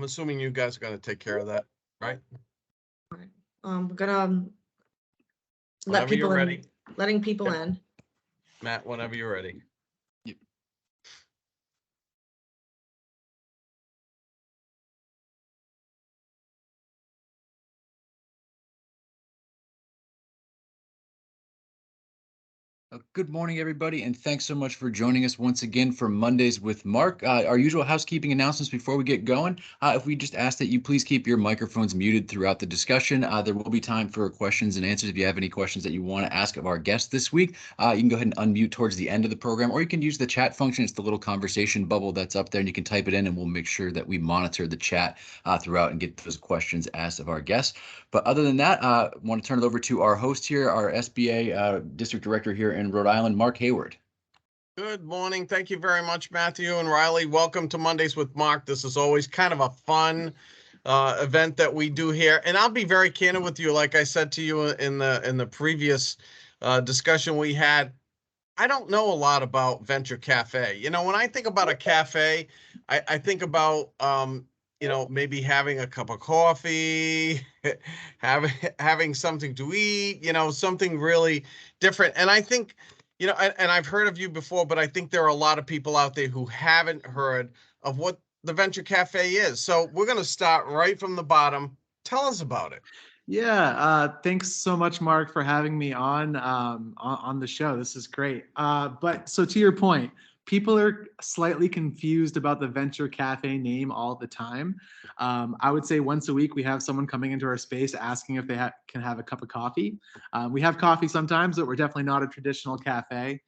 I'm assuming you guys are going to take care of that, right? Right. We're gonna let Whenever you're people in, ready, letting people Yep. in. Matt, whenever you're ready. Good morning, everybody, and thanks so much for joining us once again for Mondays with Mark. Our usual housekeeping announcements before we get going. If we just ask that you please keep your microphones muted throughout the discussion. There will be time for questions and answers. If you have any questions that you want to ask of our guests this week, you can go ahead and unmute towards the end of the program, or you can use the chat function. It's the little conversation bubble that's up there, and you can type it in, and we'll make sure that we monitor the chat throughout and get those questions asked of our guests. But other than that, I want to turn it over to our host here, our SBA District Director here in Rhode Island, Mark Hayward. Good morning. Thank you very much, Matthew and Riley. Welcome to Mondays with Mark. This is always kind of a fun event that we do here. And I'll be very candid with you. Like I said to you in the previous discussion we had, I don't know a lot about Venture Cafe. You know, when I think about a cafe, I think about maybe having a cup of coffee, having something to eat, something really different. And I think, and I've heard of you before, but I think there are a lot of people out there who haven't heard of what the Venture Cafe is. So we're going to start right from the bottom. Tell us about it. Yeah, thanks so much, Mark, for having me on the show. This is great. But so to your point, people are slightly confused about the Venture Cafe name all the time. I would say once a week we have someone coming into our space asking if they can have a cup of coffee. We have coffee sometimes, but we're definitely not a traditional cafe.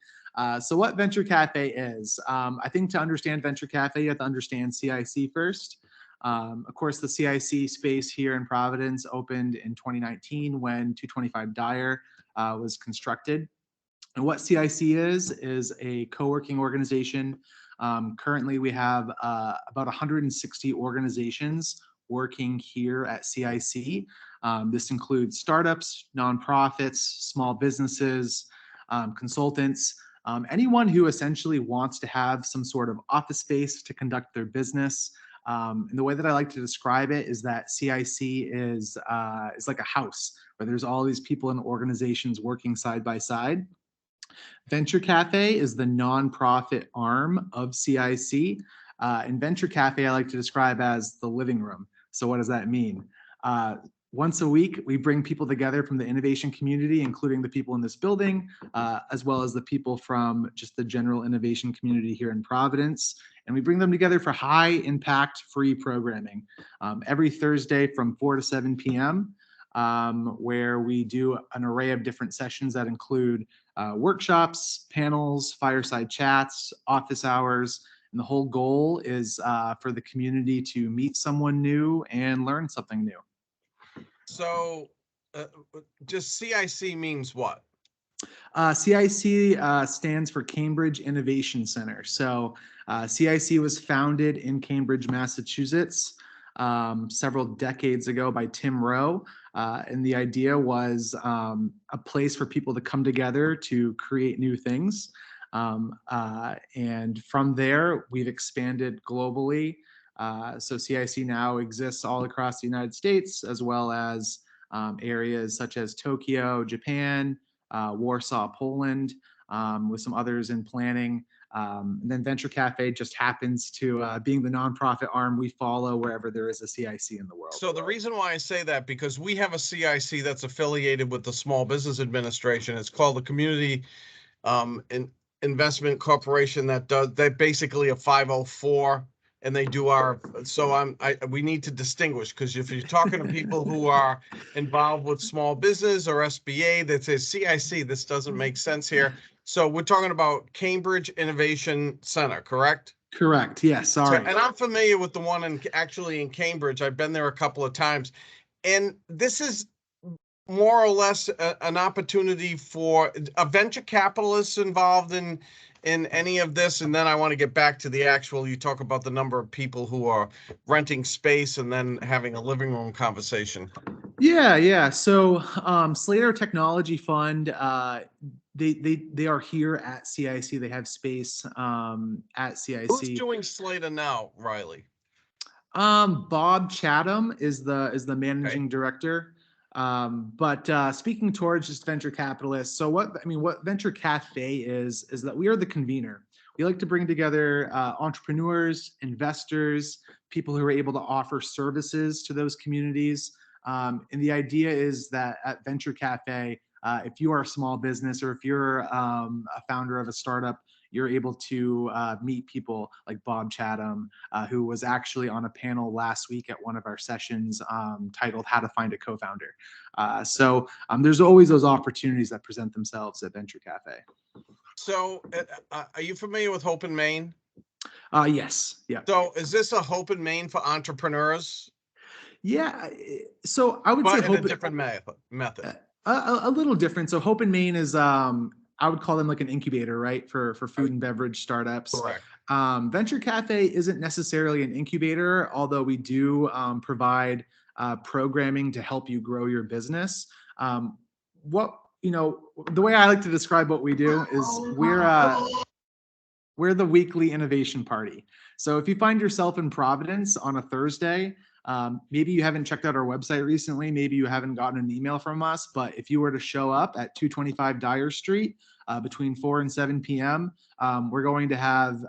So what Venture Cafe is, I think to understand Venture Cafe, you have to understand CIC first. Of course, the CIC space here in Providence opened in 2019 when 225 Dyer was constructed. And what CIC is a co-working organization. Currently, we have about 160 organizations working here at CIC. This includes startups, nonprofits, small businesses, consultants, anyone who essentially wants to have some sort of office space to conduct their business. And the way that I like to describe it is that CIC is like a house where there's all these people and organizations working side by side. Venture Cafe is the nonprofit arm of CIC. And Venture Cafe I like to describe as the living room. So what does that mean? Once a week, we bring people together from the innovation community, including the people in this building, as well as the people from just the general innovation community here in Providence. And we bring them together for high impact free programming every Thursday from 4 to 7 p.m., where we do an array of different sessions that include workshops, panels, fireside chats, office hours. And the whole goal is for the community to meet someone new and learn something new. So just CIC means what? CIC stands for Cambridge Innovation Center. So CIC was founded in Cambridge, Massachusetts, several decades ago by Tim Rowe. And the idea was a place for people to come together to create new things. And from there, we've expanded globally. So CIC now exists all across the United States, as well as areas such as Tokyo, Japan, Warsaw, Poland, with some others in planning. And then Venture Cafe just happens to being the nonprofit arm we follow wherever there is a CIC in the world. So the reason why I say that, because we have a CIC that's affiliated with the Small Business Administration. It's called the Community Investment Corporation that basically a 504. And they do we need to distinguish, because if you're talking to people who are involved with small business or SBA that says CIC, this doesn't make sense here. So we're talking about Cambridge Innovation Center, correct? Correct. Yes. Sorry. So, and I'm familiar with the one in Cambridge. I've been there a couple of times, and this is more or less an opportunity for a venture capitalist involved in any of this. And then I want to get back to the actual, you talk about the number of people who are renting space and then having a living room conversation. Yeah. So Slater Technology Fund, they are here at CIC. They have space at CIC. Who's doing Slater now, Riley? Bob Chatham is the managing director. But speaking towards just venture capitalists, so what Venture Cafe is that we are the convener. We like to bring together entrepreneurs, investors, people who are able to offer services to those communities. And the idea is that at Venture Cafe, if you are a small business or if you're a founder of a startup, you're able to meet people like Bob Chatham, who was actually on a panel last week at one of our sessions titled How to Find a Co-Founder. So there's always those opportunities that present themselves at Venture Cafe. So are you familiar with Hope in Maine? Yes. Yeah. So is this a Hope in Maine for entrepreneurs? Yeah. So I would But say in a Hope different method. a little different. So Hope in Maine is I would call them like an incubator, right, for food and beverage startups. Correct. Venture Cafe isn't necessarily an incubator, although we do provide programming to help you grow your business. The way I like to describe what we do is we're the weekly innovation party. So if you find yourself in Providence on a Thursday, maybe you haven't checked out our website recently, maybe you haven't gotten an email from us, but if you were to show up at 225 Dyer Street between 4 and 7 p.m., we're going to have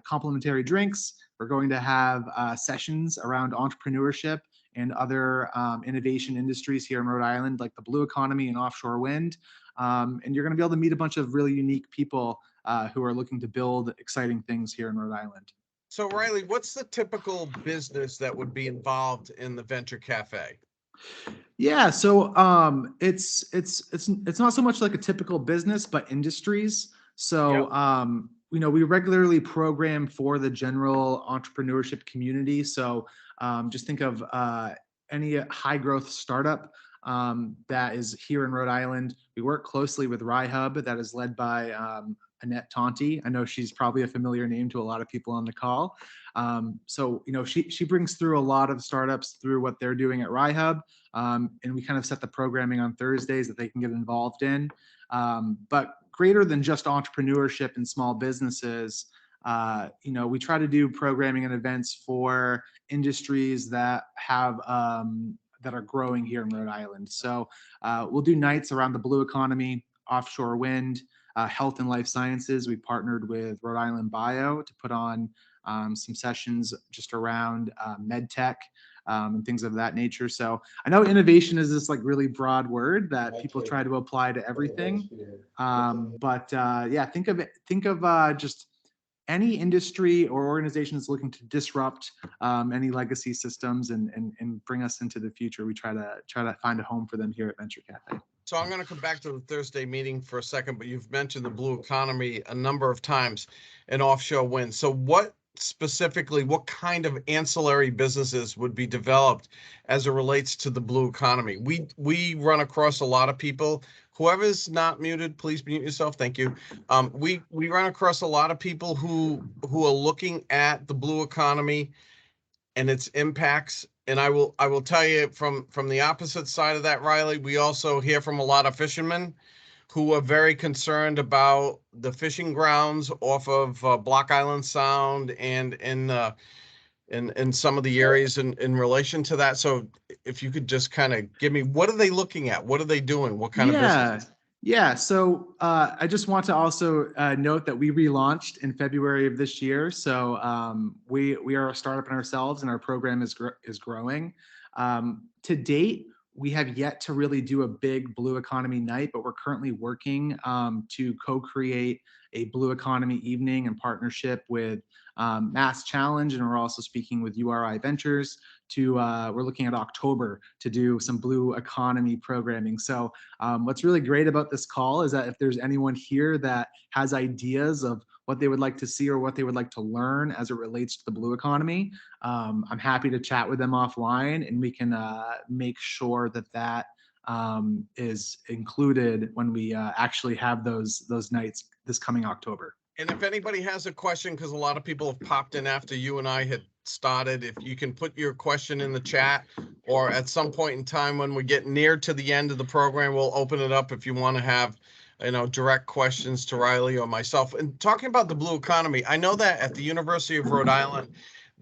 complimentary drinks. We're going to have sessions around entrepreneurship and other innovation industries here in Rhode Island, like the blue economy and offshore wind. And you're going to be able to meet a bunch of really unique people who are looking to build exciting things here in Rhode Island. So Reilly, what's the typical business that would be involved in the Venture Cafe? Yeah, so it's not so much like a typical business, but industries. So we regularly program for the general entrepreneurship community. So just think of any high growth startup that is here in Rhode Island. We work closely with RiHub, that is led by Annette Tonti. I know she's probably a familiar name to a lot of people on the call. So she brings through a lot of startups through what they're doing at RiHub, and we kind of set the programming on Thursdays that they can get involved in. But greater than just entrepreneurship and small businesses, we try to do programming and events for industries that have that are growing here in Rhode Island. So we'll do nights around the blue economy, offshore wind, health and life sciences. We partnered with Rhode Island Bio to put on some sessions just around med tech and things of that nature. So I know innovation is this like really broad word that people try to apply to everything. Think of just any industry or organization that's looking to disrupt any legacy systems and bring us into the future. We try to find a home for them here at Venture Cafe. So I'm going to come back to the Thursday meeting for a second, but you've mentioned the blue economy a number of times and offshore wind. So what kind of ancillary businesses would be developed as it relates to the blue economy? We run across a lot of people. Whoever's not muted, please mute yourself. Thank you. We run across a lot of people who are looking at the blue economy and its impacts. And I will tell you from the opposite side of that, Reilly, we also hear from a lot of fishermen who are very concerned about the fishing grounds off of Block Island Sound and in some of the areas in relation to that. So if you could just kind of give me, what are they looking at? What are they doing? What kind of business? Yeah. So I just want to also note that we relaunched in February of this year. So we are a startup in ourselves, and our program is growing. To date, we have yet to really do a big blue economy night, but we're currently working to co-create a blue economy evening in partnership with Mass Challenge, and we're also speaking with URI Ventures we're looking at October to do some blue economy programming. So what's really great about this call is that if there's anyone here that has ideas of what they would like to see or what they would like to learn as it relates to the blue economy, I'm happy to chat with them offline, and we can make sure that is included when we actually have those nights this coming October. And if anybody has a question, because a lot of people have popped in after you and I had started, if you can put your question in the chat, or at some point in time when we get near to the end of the program, we'll open it up if you want to have direct questions to Reilly or myself. And talking about the blue economy, I know that at the University of Rhode Island,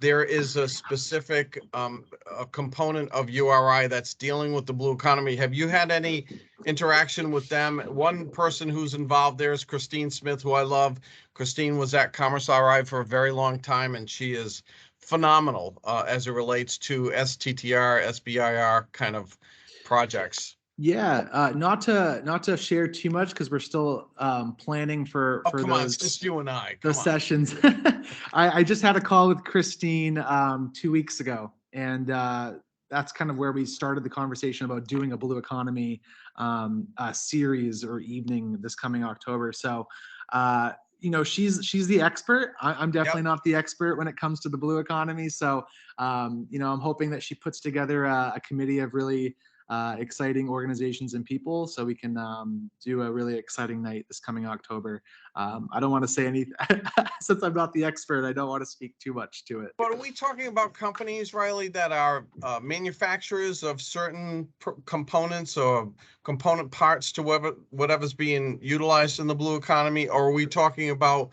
there is a specific a component of URI that's dealing with the blue economy. Have you had any interaction with them? One person who's involved there is Christine Smith, who I love. Christine was at Commerce RI for a very long time, and she is phenomenal as it relates to STTR, SBIR kind of projects. Yeah, not to share too much because we're still planning for Oh, come on, it's those just you and I. Come those on. sessions. I just had a call with Christine 2 weeks ago, and that's kind of where we started the conversation about doing a blue economy series or evening this coming October. So, she's the expert. I'm definitely not the expert when it comes to the blue economy. So, I'm hoping that she puts together a committee of really exciting organizations and people so we can do a really exciting night this coming October. I don't want to say anything since I'm not the expert. I don't want to speak too much to it. But are we talking about companies, Reilly, that are manufacturers of certain components or component parts to whatever's being utilized in the blue economy? Or are we talking about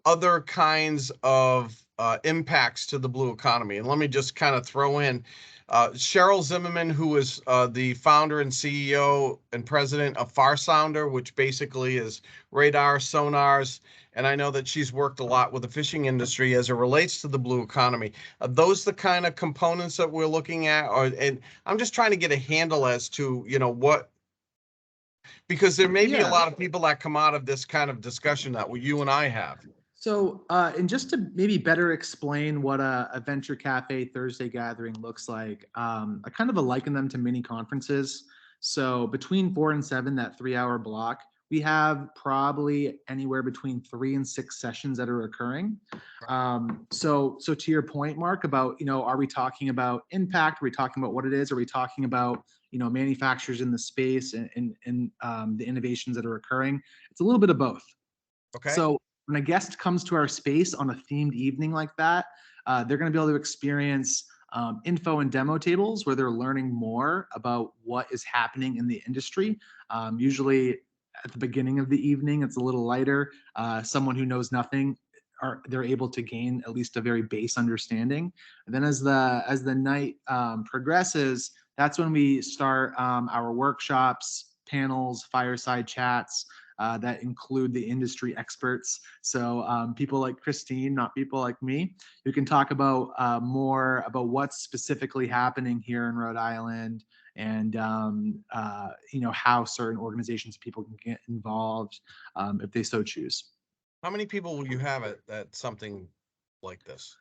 other kinds of impacts to the blue economy? And let me just kind of throw in Cheryl Zimmerman, who is the founder and CEO and president of Farsounder, which basically is radar, sonars. And I know that she's worked a lot with the fishing industry as it relates to the blue economy. Are those the kind of components that we're looking at? And I'm just trying to get a handle as to, what, because there may be a lot of people that come out of this kind of discussion that you and I have. So, and just to maybe better explain what a Venture Cafe Thursday gathering looks like, I kind of liken them to mini conferences. So between 4 and 7, that 3-hour block, we have probably anywhere between 3 and 6 sessions that are occurring. So to your point, Mark, about, are we talking about impact? Are we talking about what it is? Are we talking about, manufacturers in the space and the innovations that are occurring? It's a little bit of both. Okay. So when a guest comes to our space on a themed evening like that, they're going to be able to experience info and demo tables where they're learning more about what is happening in the industry. Usually at the beginning of the evening, it's a little lighter. Someone who knows nothing, they're able to gain at least a very base understanding. And then as the night progresses, that's when we start our workshops, panels, fireside chats, that include the industry experts. So people like Christine, not people like me, who can talk about more about what's specifically happening here in Rhode Island and how certain organizations, people can get involved if they so choose. How many people will you have at something like this?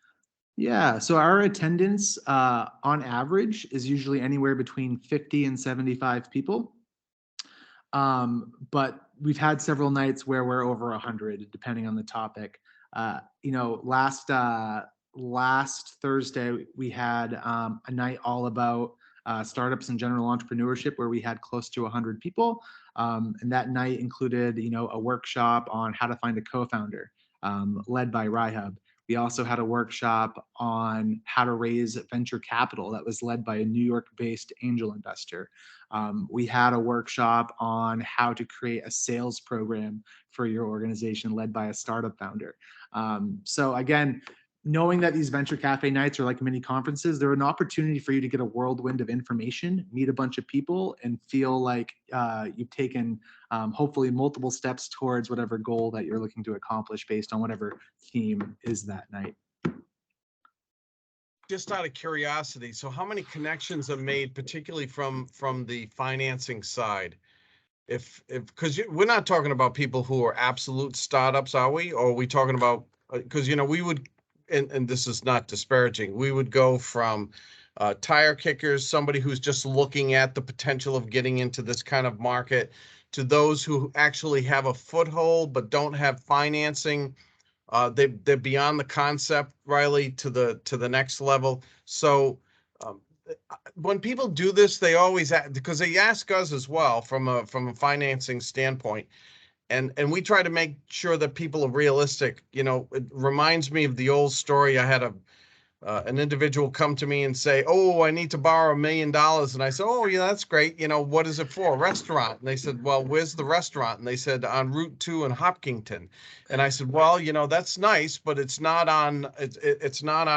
Yeah, so our attendance on average is usually anywhere between 50 and 75 people. But we've had several nights where we're over 100, depending on the topic. Last Thursday we had a night all about startups and general entrepreneurship, where we had close to 100 people, and that night included, a workshop on how to find a co-founder, led by Ryhub. We also had a workshop on how to raise venture capital that was led by a New York-based angel investor. We had a workshop on how to create a sales program for your organization led by a startup founder. So again, knowing that these Venture Cafe nights are like mini conferences, they're an opportunity for you to get a whirlwind of information, meet a bunch of people, and feel like you've taken hopefully multiple steps towards whatever goal that you're looking to accomplish based on whatever theme is that night. Just out of curiosity, so how many connections are made, particularly from the financing side? If because we're not talking about people who are absolute startups, are we? Or are we talking about, because we would, and this is not disparaging, we would go from tire kickers, somebody who's just looking at the potential of getting into this kind of market, to those who actually have a foothold but don't have financing. They're beyond the concept, Reilly, to the next level. So when people do this, they always because they ask us as well from a financing standpoint, and we try to make sure that people are realistic. It reminds me of the old story. I had an individual come to me and say, "Oh, I need to borrow $1 million," and I said, "Oh, yeah, that's great. You know, what is it for? A restaurant?" And they said, "Well, where's the restaurant?" And they said, "On Route 2 in Hopkinton." And I said, "Well, you know, that's nice, but it's not on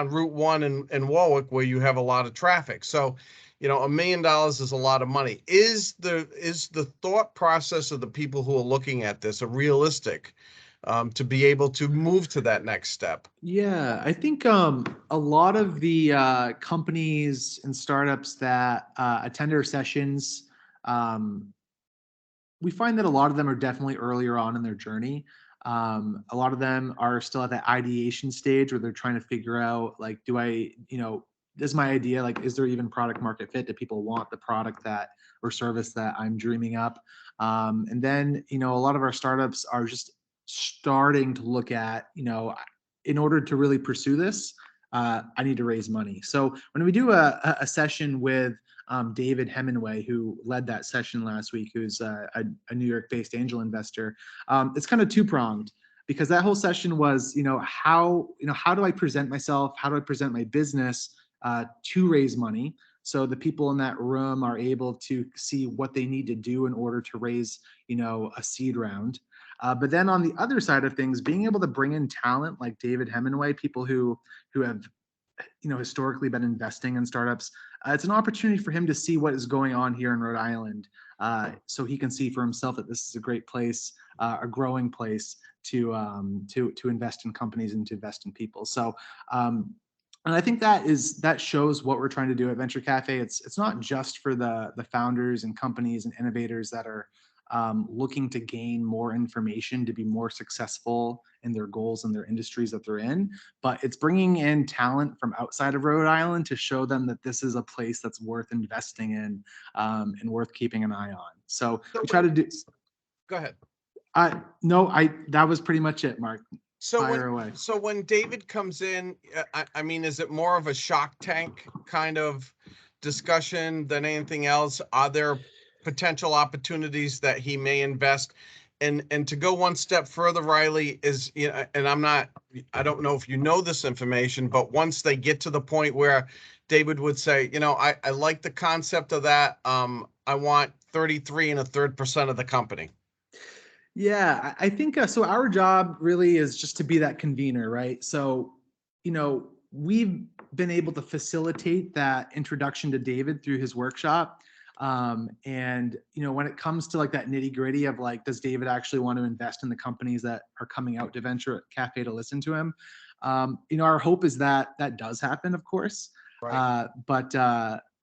Route 1 in Warwick where you have a lot of traffic." So, you know, $1 million is a lot of money. Is the thought process of the people who are looking at this a realistic, to be able to move to that next step? Yeah, I think a lot of the companies and startups that attend our sessions, um, we find that a lot of them are definitely earlier on in their journey. A lot of them are still at that ideation stage where they're trying to figure out, like, do I, is my idea, like, is there even product market fit? Do people want the product that or service that I'm dreaming up? And then, a lot of our startups are just starting to look at, in order to really pursue this, I need to raise money. So when we do a session with David Hemingway, who led that session last week, who's a New York-based angel investor. It's kind of two-pronged because that whole session was, how do I present myself? How do I present my business to raise money? So the people in that room are able to see what they need to do in order to raise, a seed round. But then on the other side of things, being able to bring in talent like David Hemingway, people who have historically been investing in startups. It's an opportunity for him to see what is going on here in Rhode Island, so he can see for himself that this is a great place, a growing place to invest in companies and to invest in people. So, and I think that shows what we're trying to do at Venture Cafe. It's not just for the founders and companies and innovators that are looking to gain more information to be more successful in their goals and their industries that they're in, but it's bringing in talent from outside of Rhode Island to show them that this is a place that's worth investing in, and worth keeping an eye on. So we try to do. Go ahead. No, that was pretty much it, Mark. So Fire away. when David comes in, I mean, is it more of a Shark Tank kind of discussion than anything else? Are there potential opportunities that he may invest? And to go one step further, Reilly, is, and I don't know if you know this information, but once they get to the point where David would say, I like the concept of that. I want 33 1/3% of the company. Yeah, I think so. Our job really is just to be that convener, right? So, we've been able to facilitate that introduction to David through his workshop. And when it comes to like that nitty gritty of like, does David actually want to invest in the companies that are coming out to Venture Cafe to listen to him? Our hope is that that does happen, of course. Right.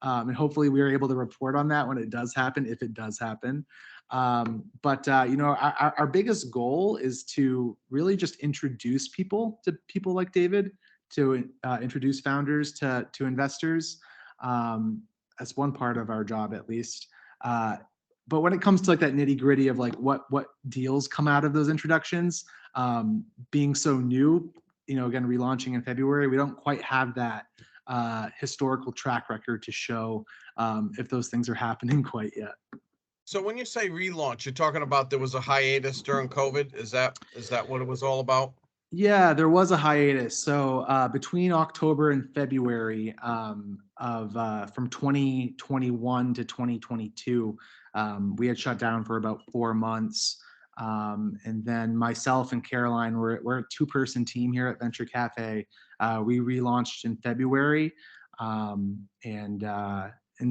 And hopefully we are able to report on that when it does happen, if it does happen. Our biggest goal is to really just introduce people to people like David, to introduce founders to investors. That's one part of our job, at least. But when it comes to like that nitty gritty of like what deals come out of those introductions, being so new, again, relaunching in February, we don't quite have that historical track record to show if those things are happening quite yet. So when you say relaunch, you're talking about there was a hiatus during COVID. Is that what it was all about? Yeah, there was a hiatus. So between October and February from 2021 to 2022, we had shut down for about 4 months. And then myself and Caroline, we're a two-person team here at Venture Cafe. We relaunched in February, and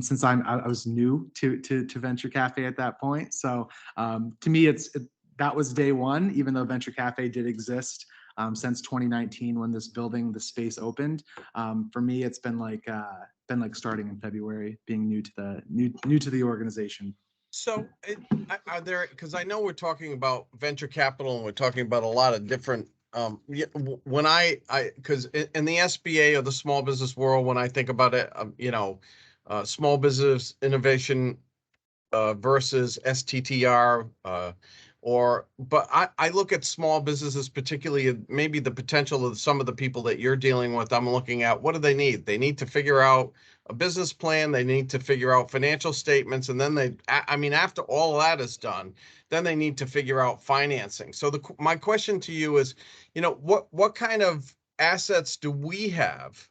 since I was new to Venture Cafe at that point, so to me that was day one. Even though Venture Cafe did exist since 2019 when this space opened, for me it's been like starting in February, being new to the organization. So are there, because I know we're talking about venture capital and we're talking about a lot of different, when because in the SBA or the small business world, when I think about it, small business innovation versus STTR, but I look at small businesses, particularly maybe the potential of some of the people that you're dealing with. I'm looking at, what do they need? They need to figure out a business plan. They need to figure out financial statements. And then after all of that is done, then they need to figure out financing. So my question to you is, what kind of assets do we have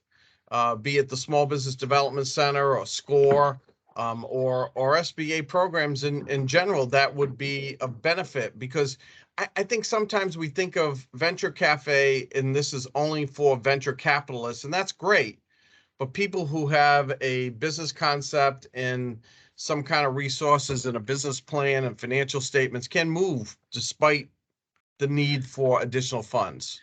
be it the Small Business Development Center or SCORE, or SBA programs in general, that would be a benefit, because I think sometimes we think of Venture Cafe and this is only for venture capitalists, and that's great. But people who have a business concept and some kind of resources and a business plan and financial statements can move despite the need for additional funds.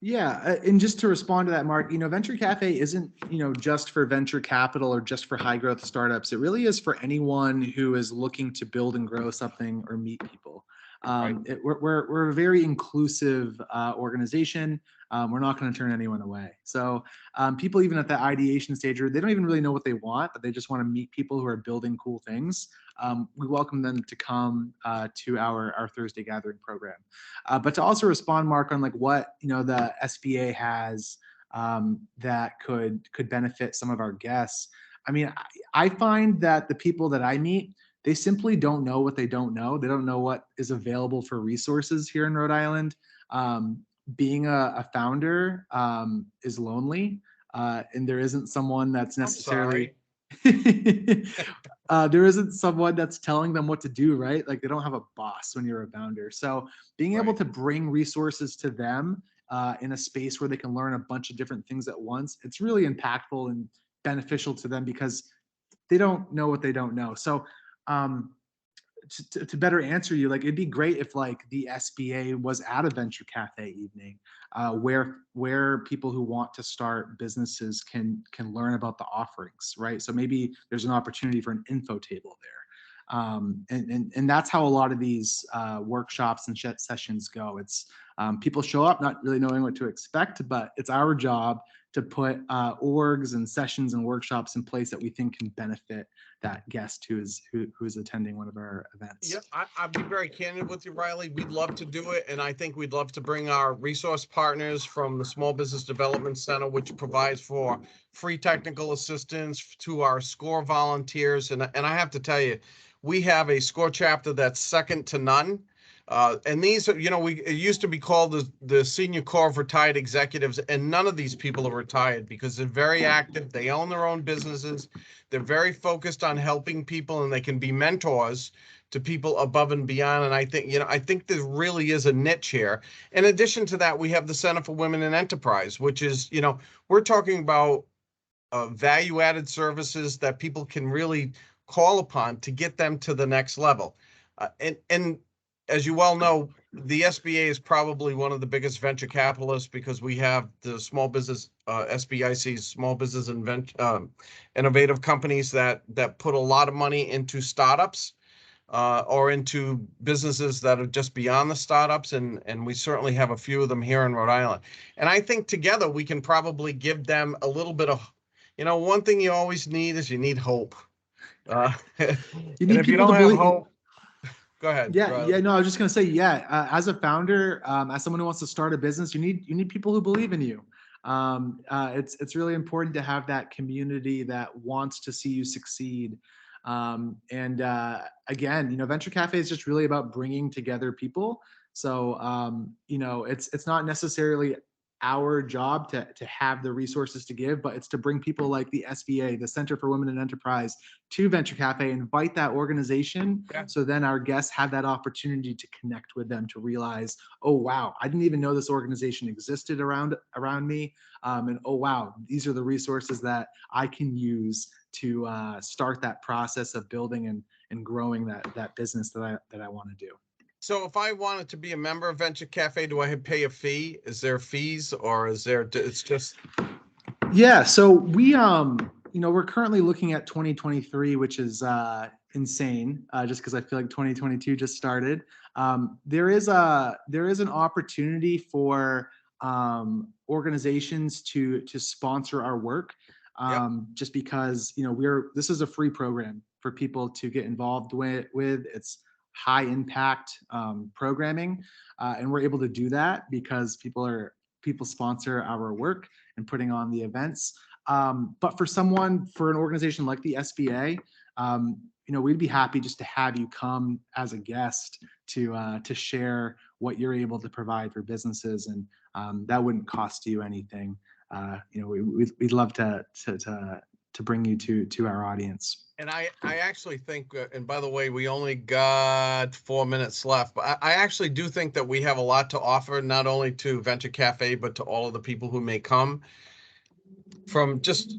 Yeah, and just to respond to that, Mark, Venture Cafe isn't, just for venture capital or just for high growth startups. It really is for anyone who is looking to build and grow something or meet people. Right. We're a very inclusive organization. We're not going to turn anyone away. So people, even at the ideation stage, they don't even really know what they want, but they just want to meet people who are building cool things. We welcome them to come to our Thursday gathering program. But to also respond, Mark, on like what the SBA has that could benefit some of our guests. I mean, I find that the people that I meet, they simply don't know what they don't know. They don't know what is available for resources here in Rhode Island. Being a founder is lonely, and there isn't someone that's necessarily there isn't someone that's telling them what to do, right? Like they don't have a boss when you're a founder. So being able to bring resources to them in a space where they can learn a bunch of different things at once, it's really impactful and beneficial to them because they don't know what they don't know. So to better answer you, like it'd be great if like the SBA was at a venture cafe evening where people who want to start businesses can learn about the offerings, right? So maybe there's an opportunity for an info table there. And that's how a lot of these workshops and sessions go. It's people show up not really knowing what to expect, but it's our job to put orgs and sessions and workshops in place that we think can benefit that guest who is attending one of our events. Yep, I'd be very candid with you, Reilly. We'd love to do it, and I think we'd love to bring our resource partners from the Small Business Development Center, which provides for free technical assistance, to our SCORE volunteers, and I have to tell you, we have a SCORE chapter that's second to none. And these are, it used to be called the Senior Corps of Retired Executives, and none of these people are retired because they're very active. They own their own businesses. They're very focused on helping people, and they can be mentors to people above and beyond. And I think there really is a niche here. In addition to that, we have the Center for Women in Enterprise, which is, we're talking about value-added services that people can really call upon to get them to the next level. And as you well know, the SBA is probably one of the biggest venture capitalists because we have the small business, SBIC's small business innovative companies that put a lot of money into startups or into businesses that are just beyond the startups. And we certainly have a few of them here in Rhode Island. And I think together we can probably give them a little bit of, one thing you always need is you need hope. You need if you people don't to have believe. hope, go ahead. Yeah. No, I was just gonna say, as a founder, as someone who wants to start a business, you need people who believe in you. It's really important to have that community that wants to see you succeed. Again, Venture Cafe is just really about bringing together people. So it's not necessarily our job to have the resources to give, but it's to bring people like the SBA, the Center for Women in Enterprise, to Venture Cafe, invite that organization. Yeah. So then our guests have that opportunity to connect with them, to realize, oh, wow, I didn't even know this organization existed around me. And oh, wow, these are the resources that I can use to start that process of building and growing that business that I want to do. So if I wanted to be a member of Venture Cafe, do I pay a fee? Is there fees, or is there, it's just? Yeah, so we're currently looking at 2023, which is insane, just because I feel like 2022 just started. There is an opportunity for organizations to sponsor our work, just because this is a free program for people to get involved with. It's high impact programming, and we're able to do that because people sponsor our work and putting on the events. But for an organization like the SBA, we'd be happy just to have you come as a guest to share what you're able to provide for businesses, and that wouldn't cost you anything. we'd love to bring you to our audience. And I actually think, and by the way, we only got 4 minutes left, but I actually do think that we have a lot to offer, not only to Venture Cafe, but to all of the people who may come. From just,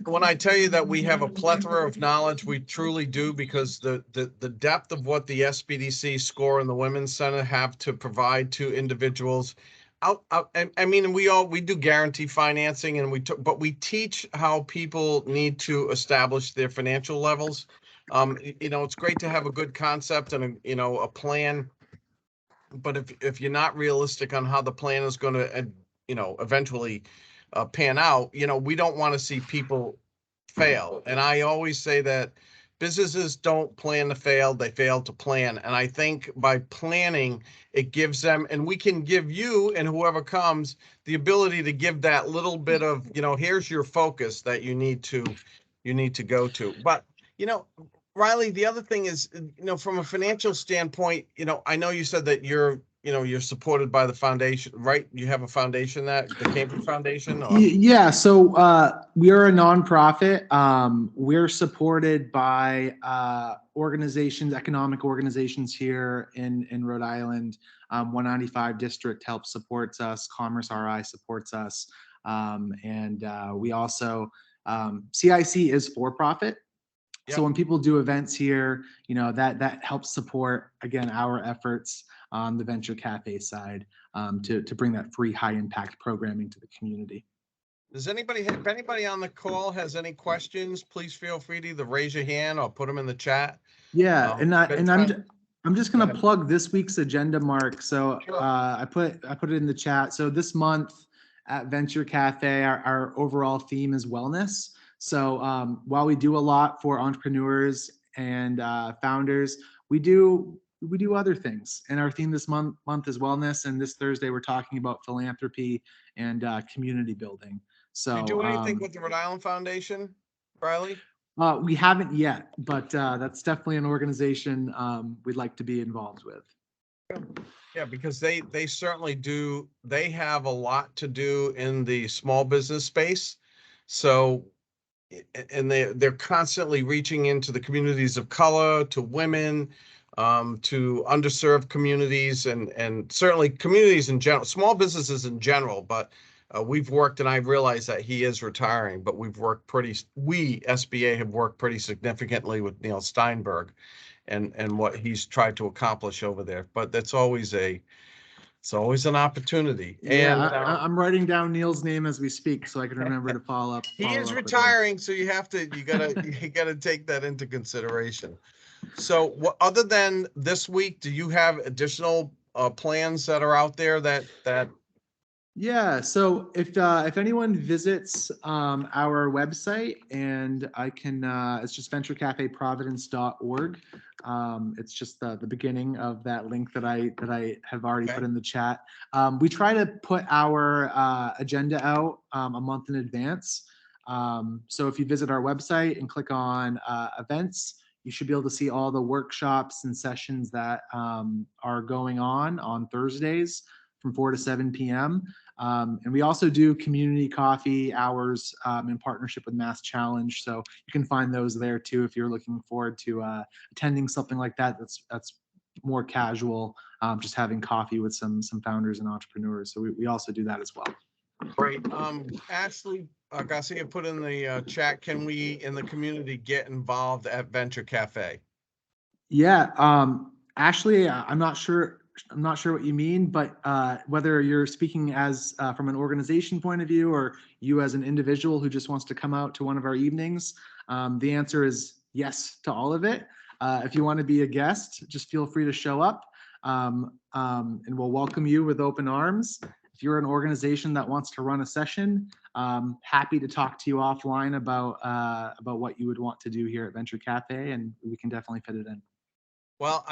when I tell you that we have a plethora of knowledge, we truly do, because the depth of what the SBDC SCORE and the Women's Center have to provide to individuals. I mean, we do guarantee financing, and but we teach how people need to establish their financial levels. It's great to have a good concept and a plan, but if you're not realistic on how the plan is going to, eventually pan out, we don't want to see people fail. And I always say that businesses don't plan to fail, they fail to plan. And I think by planning, it gives them, and we can give you and whoever comes the ability to give that little bit of, here's your focus that you need to go to. But, Reilly, the other thing is, from a financial standpoint, I know you said that you're supported by the foundation, right? You have a foundation, the Cambridge Foundation? Or? Yeah, so we are a nonprofit. We're supported by organizations, economic organizations here in Rhode Island. 195 District helps supports us. Commerce RI supports us. And we also, CIC is for profit. Yep. So when people do events here, that helps support, again, our efforts on the Venture Cafe side to bring that free high impact programming to the community. If anybody on the call has any questions, please feel free to either raise your hand or put them in the chat. Yeah, I'm just gonna plug this week's agenda, Mark. So sure. I put it in the chat. So this month at Venture Cafe, our overall theme is wellness. So while we do a lot for entrepreneurs and founders, we do other things. And our theme this month is wellness. And this Thursday, we're talking about philanthropy and community building. So, do you do anything with the Rhode Island Foundation, Reilly? We haven't yet, but that's definitely an organization we'd like to be involved with. Yeah, because they certainly do. They have a lot to do in the small business space. So, and they're constantly reaching into the communities of color, to women, to underserved communities, and certainly communities in general, small businesses in general. But we've worked, and I realize that he is retiring, but we SBA have worked pretty significantly with Neil Steinberg and what he's tried to accomplish over there. But that's always it's always an opportunity. Yeah, and I'm writing down Neil's name as we speak, so I can remember to follow up. He is retiring, so you gotta take that into consideration. So, other than this week, do you have additional plans that are out there that? Yeah, so if anyone visits our website, and I can, it's just venturecafeprovidence.org. It's just the beginning of that link that I have already put in the chat. We try to put our agenda out a month in advance. So if you visit our website and click on events, you should be able to see all the workshops and sessions that are going on Thursdays from 4 to 7 p.m. And we also do community coffee hours in partnership with Mass Challenge. So you can find those there too if you're looking forward to attending something like that. That's more casual, just having coffee with some founders and entrepreneurs. So we also do that as well. Great. Ashley Garcia put in the chat, can we in the community get involved at Venture Cafe? Yeah, Ashley, I'm not sure what you mean, but whether you're speaking as from an organization point of view or you as an individual who just wants to come out to one of our evenings, the answer is yes to all of it. If you want to be a guest, just feel free to show up, and we'll welcome you with open arms. If you're an organization that wants to run a session, happy to talk to you offline about what you would want to do here at Venture Cafe, and we can definitely fit it in. Well,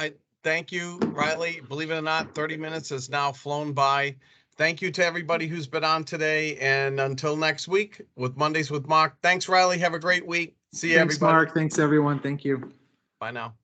thank you, Reilly. Believe it or not, 30 minutes has now flown by. Thank you to everybody who's been on today. And until next week with Mondays with Mark. Thanks, Reilly. Have a great week. See you, everybody. Thanks, Mark. Thanks, everyone. Thank you. Bye now.